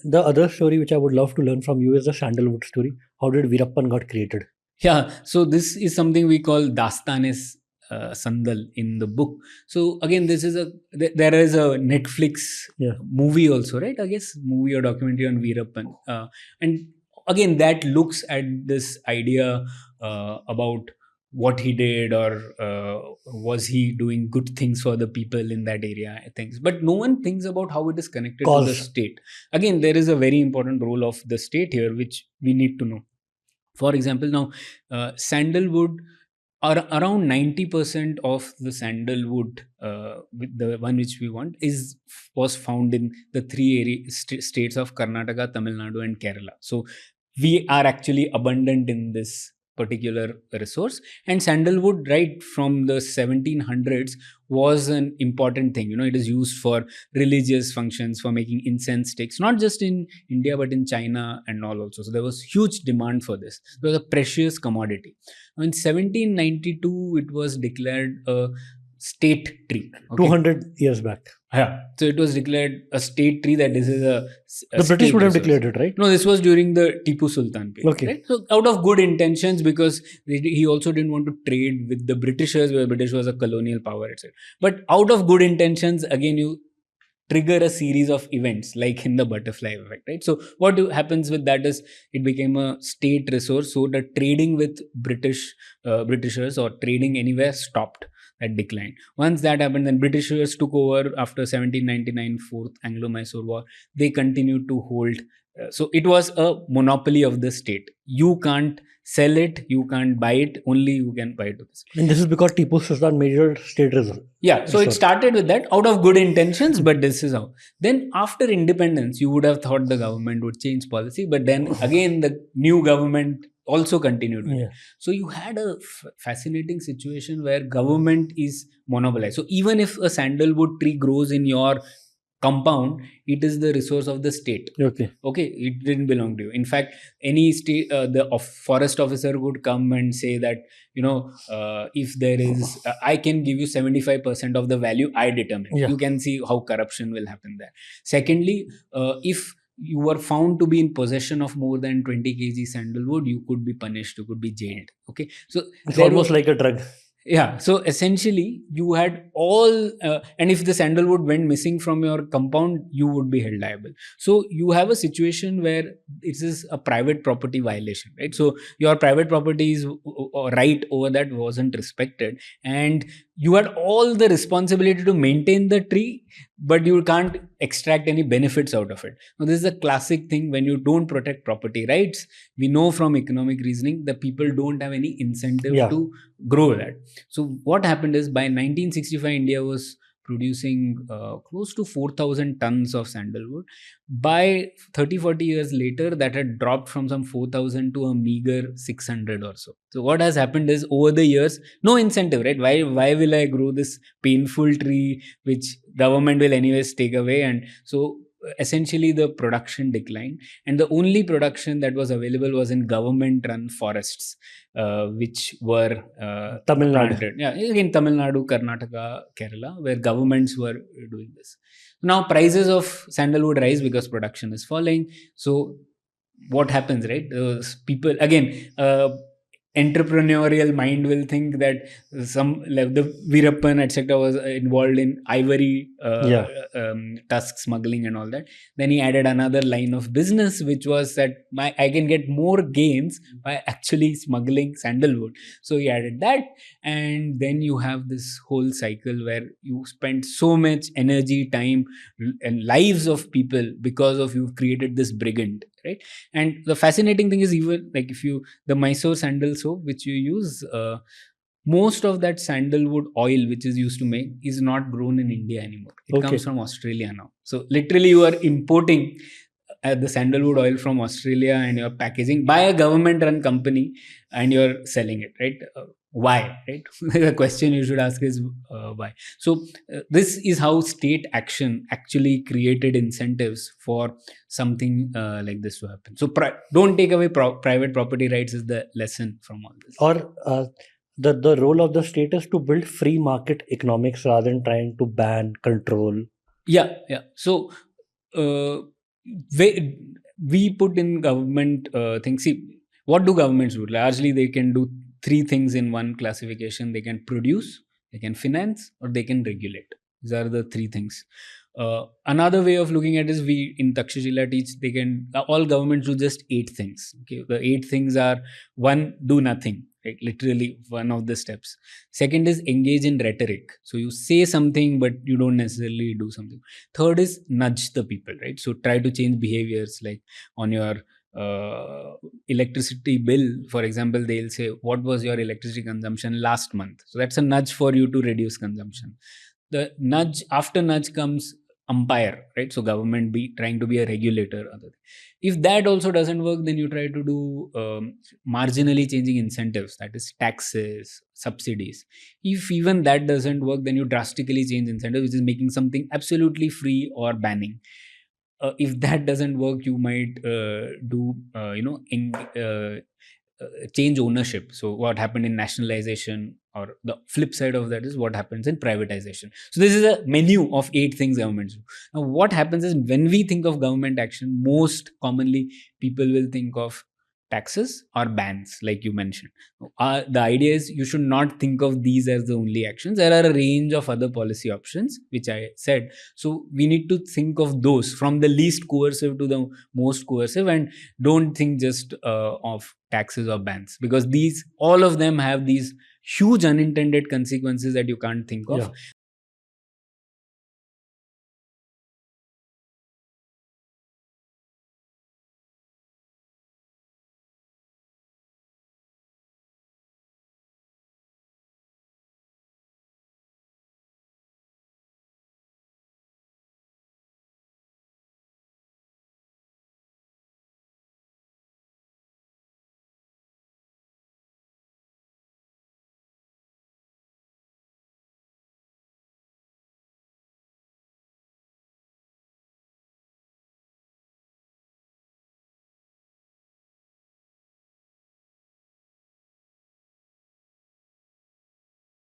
the other story which I would love to learn from you is the Sandalwood story. How did Veerappan got created? Yeah, so this is something we call Dastanes Sandal in the book. So again, this is there is a Netflix movie also, right? I guess movie or documentary on Veerappan, and again that looks at this idea about what he did, or was he doing good things for the people in that area, things. But no one thinks about how it is connected to the state. Again, there is a very important role of the state here, which we need to know. For example, now sandalwood, around 90% of the sandalwood, with the one which we want, was found in the three states of Karnataka, Tamil Nadu, and Kerala. So we are actually abundant in this particular resource. And sandalwood, right from the 1700s, was an important thing. It is used for religious functions, for making incense sticks, not just in India but in China and all also. So there was huge demand for this. It was a precious commodity. In 1792 it was declared a state tree. 200 years back. Yeah. So it was declared a state tree, that this is a the British would have declared it, right? No, this was during the Tipu Sultan period. Okay. Right? So out of good intentions, because he also didn't want to trade with the Britishers, where British was a colonial power, etc. But out of good intentions, again, you trigger a series of events like in the butterfly effect, right? So what happens with that is it became a state resource. So the trading with Britishers or trading anywhere stopped. That declined. Once that happened, then Britishers took over after 1799 Fourth Anglo-Mysore War. They continued to hold. So it was a monopoly of the state. You can't sell it, you can't buy it, only you can buy it. And this is because Tipu Sultan made it state reserve. Yeah, so it started with that out of good intentions, but this is how. Then after independence, you would have thought the government would change policy, but then again the new government also continued with it. So you had a fascinating situation where government is monopolized. So even if a sandalwood tree grows in your compound, it is the resource of the state. Okay, it didn't belong to you. In fact, any state, the forest officer would come and say that, if there is, I can give you 75% of the value I determine. You can see how corruption will happen there. Secondly, if you were found to be in possession of more than 20 kg sandalwood, you could be punished, you could be jailed. Okay, so it's almost like a drug. Yeah, so essentially you had all, and if the sandalwood went missing from your compound, you would be held liable. So you have a situation where it is a private property violation, right? So your private property's right over that wasn't respected, and you had all the responsibility to maintain the tree, but you can't extract any benefits out of it. Now, this is a classic thing. When you don't protect property rights, we know from economic reasoning that people don't have any incentive to grow that. So what happened is, by 1965, India was producing close to 4,000 tons of sandalwood. By 30-40 years later, that had dropped from some 4,000 to a meager 600 or so. So what has happened is, over the years, no incentive, right? Why will I grow this painful tree which government will anyways take away? And so essentially the production declined, and the only production that was available was in government run forests, which were Tamil Nadu. Yeah, again Tamil Nadu, Karnataka, Kerala, where governments were doing this. Now prices of sandalwood rise because production is falling. So what happens, right? People, again, entrepreneurial mind will think that the Veerappan, etc., was involved in ivory tusk smuggling and all that. Then he added another line of business, which was that I can get more gains by actually smuggling sandalwood. So he added that, and then you have this whole cycle where you spend so much energy, time, and lives of people because of you've created this brigand, right? And the fascinating thing is, even like the Mysore sandal soap which you use, most of that sandalwood oil which is used to make is not grown in India anymore. It comes from Australia now. So literally you are importing the sandalwood oil from Australia, and you're packaging by a government run company, and you're selling it, right? Why, right? The question you should ask is why. So this is how state action actually created incentives for something like this to happen. So don't take away private property rights is the lesson from all this. Or the role of the state is to build free market economics rather than trying to ban, control. Yeah. So we put in government things. See, what do governments do? Largely, they can do three things in one classification. They can produce, they can finance, or they can regulate. These are the three things. Another way of looking at it is, we in Takshashila teach they can all governments do just 8 things. Okay, the 8 things are: one, do nothing, right? Literally one of the steps. Second is engage in rhetoric. So you say something, but you don't necessarily do something. Third is nudge the people, right? So try to change behaviors, like on your electricity bill, for example, they'll say, what was your electricity consumption last month? So that's a nudge for you to reduce consumption. The nudge, after nudge comes umpire, right? So government be trying to be a regulator. If that also doesn't work, then you try to do marginally changing incentives, that is taxes, subsidies. If even that doesn't work, then you drastically change incentives, which is making something absolutely free or banning. If that doesn't work, you might do change ownership. So what happened in nationalization, or the flip side of that is what happens in privatization. So this is a menu of 8 things governments do. Now what happens is, when we think of government action, most commonly people will think of taxes or bans, like you mentioned. The idea is, you should not think of these as the only actions. There are a range of other policy options, which I said. So we need to think of those from the least coercive to the most coercive, and don't think just of taxes or bans, because these, all of them have these huge unintended consequences that you can't think of. Yeah.